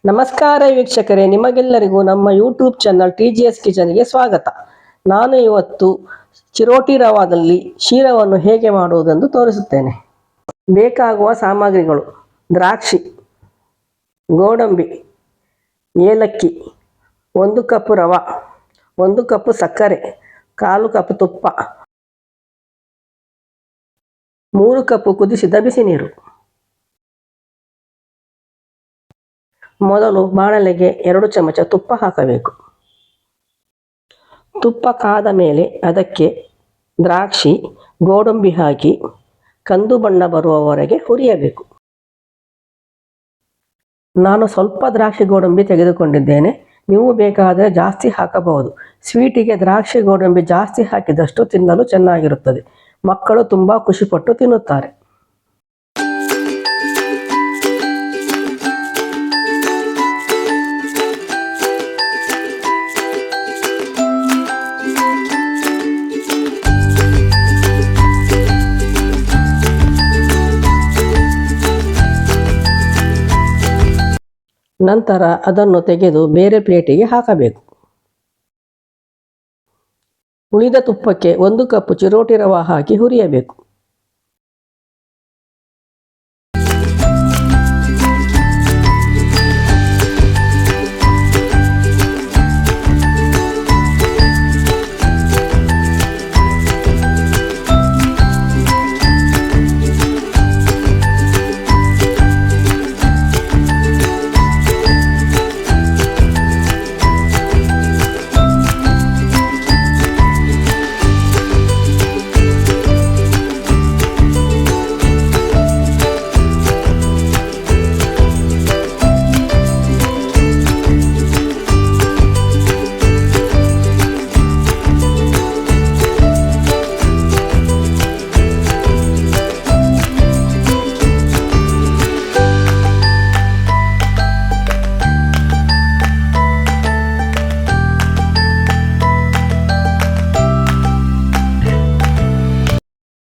ನಮಸ್ಕಾರ ವೀಕ್ಷಕರೇ, ನಿಮಗೆಲ್ಲರಿಗೂ ನಮ್ಮ ಯೂಟ್ಯೂಬ್ ಚಾನಲ್ TGS ಕಿಚನ್ಗೆ ಸ್ವಾಗತ. ನಾನು ಇವತ್ತು ಚಿರೋಟಿ ರವಾದಲ್ಲಿ ಶೀರವನ್ನು ಹೇಗೆ ಮಾಡುವುದೆಂದು ತೋರಿಸುತ್ತೇನೆ. ಬೇಕಾಗುವ ಸಾಮಗ್ರಿಗಳು: ದ್ರಾಕ್ಷಿ, ಗೋಡಂಬಿ, ಏಲಕ್ಕಿ, 1 ಕಪ್ ರವೆ, 1 ಕಪ್ ಸಕ್ಕರೆ, 1/4 ಕಪ್ ತುಪ್ಪ, 3 ಕಪ್ ಕುದಿಸಿದ ಬಿಸಿ ನೀರು. ಮೊದಲು ಬಾಣಲೆಗೆ 2 ಚಮಚ ತುಪ್ಪ ಹಾಕಬೇಕು. ತುಪ್ಪ ಕಾದ ಮೇಲೆ ಅದಕ್ಕೆ ದ್ರಾಕ್ಷಿ, ಗೋಡಂಬಿ ಹಾಕಿ ಕಂದು ಬಣ್ಣ ಬರುವವರೆಗೆ ಹುರಿಯಬೇಕು. ನಾನು ಸ್ವಲ್ಪ ದ್ರಾಕ್ಷಿ ಗೋಡಂಬಿ ತೆಗೆದುಕೊಂಡಿದ್ದೇನೆ. ನೀವು ಬೇಕಾದರೆ ಜಾಸ್ತಿ ಹಾಕಬಹುದು. ಸ್ವೀಟಿಗೆ ದ್ರಾಕ್ಷಿ ಗೋಡಂಬಿ ಜಾಸ್ತಿ ಹಾಕಿದಷ್ಟು ತಿನ್ನಲು ಚೆನ್ನಾಗಿರುತ್ತದೆ. ಮಕ್ಕಳು ತುಂಬ ಖುಷಿಪಟ್ಟು ತಿನ್ನುತ್ತಾರೆ. ನಂತರ ಅದನ್ನು ತೆಗೆದು ಬೇರೆ ಪ್ಲೇಟಿಗೆ ಹಾಕಬೇಕು. ಉಳಿದ ತುಪ್ಪಕ್ಕೆ 1 ಕಪ್ ಚಿರೋಟಿ ರವೆ ಹಾಕಿ ಹುರಿಯಬೇಕು.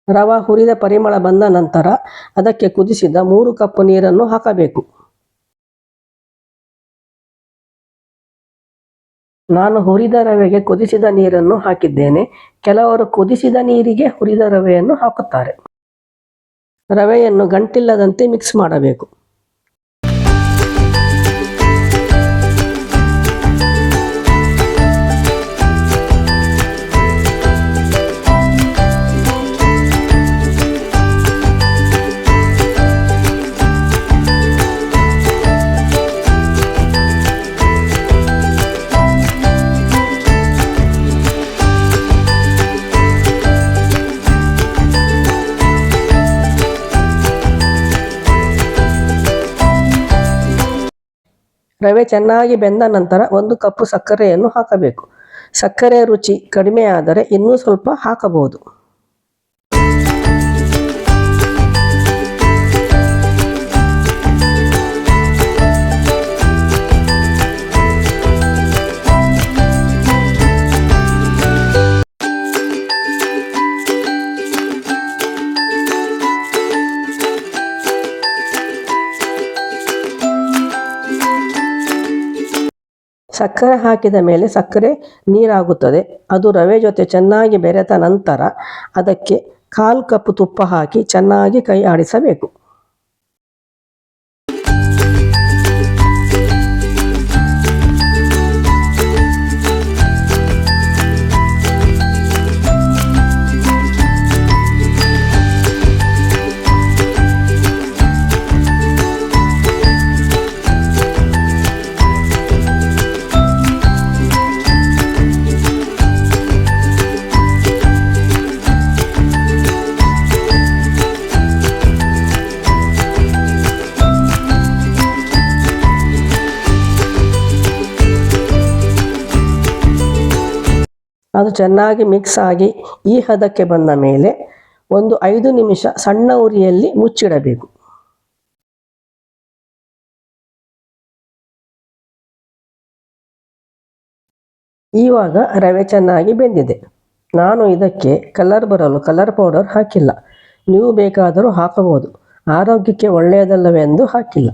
ರವೆ ಹುರಿದ ಪರಿಮಳ ಬಂದ ನಂತರ ಅದಕ್ಕೆ ಕುದಿಸಿದ 3 ಕಪ್ ನೀರನ್ನು ಹಾಕಬೇಕು. ನಾನು ಹುರಿದ ರವೆಗೆ ಕುದಿಸಿದ ನೀರನ್ನು ಹಾಕಿದ್ದೇನೆ. ಕೆಲವರು ಕುದಿಸಿದ ನೀರಿಗೆ ಹುರಿದ ರವೆಯನ್ನು ಹಾಕುತ್ತಾರೆ. ರವೆಯನ್ನು ಗಂಟಿಲ್ಲದಂತೆ ಮಿಕ್ಸ್ ಮಾಡಬೇಕು. ರವೆ ಚೆನ್ನಾಗಿ ಬೆಂದ ನಂತರ 1 ಕಪ್ ಸಕ್ಕರೆಯನ್ನು ಹಾಕಬೇಕು. ಸಕ್ಕರೆ ರುಚಿ ಕಡಿಮೆ ಆದರೆ ಇನ್ನೂ ಸ್ವಲ್ಪ ಹಾಕಬಹುದು. ಸಕ್ಕರೆ ಹಾಕಿದ ಮೇಲೆ ಸಕ್ಕರೆ ನೀರಾಗುತ್ತದೆ. ಅದು ರವೆ ಜೊತೆ ಚೆನ್ನಾಗಿ ಬೆರೆತ ನಂತರ ಅದಕ್ಕೆ 1/4 ಕಪ್ ತುಪ್ಪ ಹಾಕಿ ಚೆನ್ನಾಗಿ ಕೈ ಆಡಿಸಬೇಕು. ಅದು ಚೆನ್ನಾಗಿ ಮಿಕ್ಸ್ ಆಗಿ ಈ ಹದಕ್ಕೆ ಬಂದ ಮೇಲೆ 5 ನಿಮಿಷ ಸಣ್ಣ ಉರಿಯಲ್ಲಿ ಮುಚ್ಚಿಡಬೇಕು. ಇವಾಗ ರವೆ ಚೆನ್ನಾಗಿ ಬೆಂದಿದೆ. ನಾನು ಇದಕ್ಕೆ ಕಲರ್ ಬರಲು ಕಲರ್ ಪೌಡರ್ ಹಾಕಿಲ್ಲ. ನೀವು ಬೇಕಾದರೂ ಹಾಕಬಹುದು. ಆರೋಗ್ಯಕ್ಕೆ ಒಳ್ಳೆಯದಲ್ಲವೆಂದು ಹಾಕಿಲ್ಲ.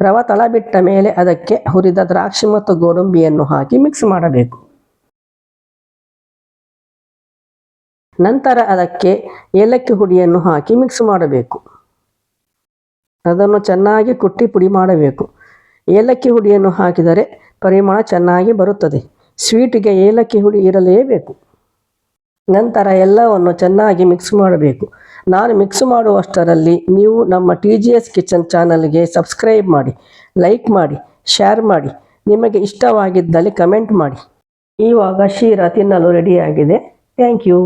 ರವೆ ತಳ ಬಿಟ್ಟ ಮೇಲೆ ಅದಕ್ಕೆ ಹುರಿದ ದ್ರಾಕ್ಷಿ ಮತ್ತು ಗೋಡಂಬಿಯನ್ನು ಹಾಕಿ ಮಿಕ್ಸ್ ಮಾಡಬೇಕು. ನಂತರ ಅದಕ್ಕೆ ಏಲಕ್ಕಿ ಹುಡಿಯನ್ನು ಹಾಕಿ ಮಿಕ್ಸ್ ಮಾಡಬೇಕು. ಅದನ್ನು ಚೆನ್ನಾಗಿ ಕುಟ್ಟಿ ಪುಡಿ ಮಾಡಬೇಕು. ಏಲಕ್ಕಿ ಹುಡಿಯನ್ನು ಹಾಕಿದರೆ ಪರಿಮಳ ಚೆನ್ನಾಗಿ ಬರುತ್ತದೆ. ಸ್ವೀಟಿಗೆ ಏಲಕ್ಕಿ ಹುಡಿ ಇರಲೇಬೇಕು. ನಂತರ ಎಲ್ಲವನ್ನು ಚೆನ್ನಾಗಿ ಮಿಕ್ಸ್ ಮಾಡಬೇಕು. ನಾನು ಮಿಕ್ಸ್ ಮಾಡುವಷ್ಟರಲ್ಲಿ ನೀವು ನಮ್ಮ TGS ಕಿಚನ್ ಚಾನಲ್ಗೆ ಸಬ್ಸ್ಕ್ರೈಬ್ ಮಾಡಿ, ಲೈಕ್ ಮಾಡಿ, ಶೇರ್ ಮಾಡಿ. ನಿಮಗೆ ಇಷ್ಟವಾಗಿದ್ದಲ್ಲಿ ಕಮೆಂಟ್ ಮಾಡಿ. ಇವಾಗ ಶೀರಾ ತಿನ್ನಲು ರೆಡಿಯಾಗಿದೆ. Thank you.